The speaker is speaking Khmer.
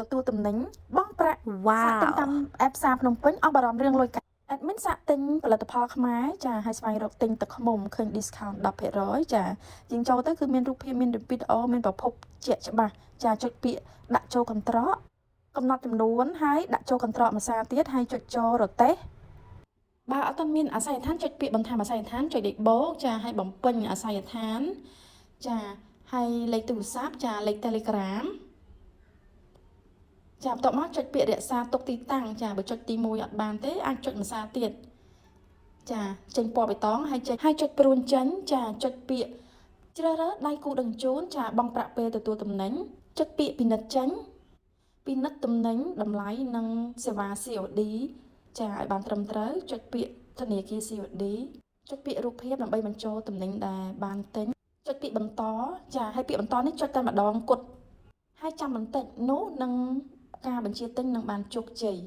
ទទួលតំណែងបងប្រាក់សាកទិញតាម Wow. app ផ្សារភ្នំពេញអស់បារម្ភរឿងលុយកាក់ admin សាកទិញផលិតផលខ្មែរចាហើយស្វែងរកទិញទឹកឃ្មុំឃើញ discount 10%ចាជាងចូលទៅគឺមានរូបភាពមានវីដេអូមានប្រភពជាក់ច្បាស់ចាចុចពាក្យដាក់ចូលកន្ត្រកកំណត់ចំនួនហើយដាក់ចូលកន្ត្រកម្សៅទៀតហើយចុចចូលរទេះបើអត់ទាន់មានអាស័យដ្ឋានចុចពាក្យបន្ថែមអាស័យដ្ឋានចុចលេខបូកចាហើយបំពេញអាស័យដ្ឋានចាហើយលេខទូរស័ព្ទចាលេខ Telegram ចាបន្ទាប់មកចុចពាក្យរក្សាទុកទីតាំងចាបើចុចទី1អត់បានទេអាចចុចម្សាទៀតចាចេញពណ៌បៃតងហើយចុចព្រួញចេញចាចុចពាក្យជ្រើសរើសដៃគូដឹងជូនចាបង់ប្រាក់ពេលទទួលតំណែងចុចពាក្យពិនិត្យចេញពិនិត្យតំណែងតម្លៃនិងសេវា COD ចាឲ្យបានត្រឹមត្រូវចុចពាក្យធនាគារ COD ចុចពាក្យរូបភាពដើម្បីបញ្ចូលតំណែងដែលបានទិញចុចពាក្យបន្តចាហើយពាក្យបន្តនេះចុចតែម្ដងគត់ហើយចាំបន្តិចនោះនឹងការបញ្ជាទិញនឹងបានជោគជ័យ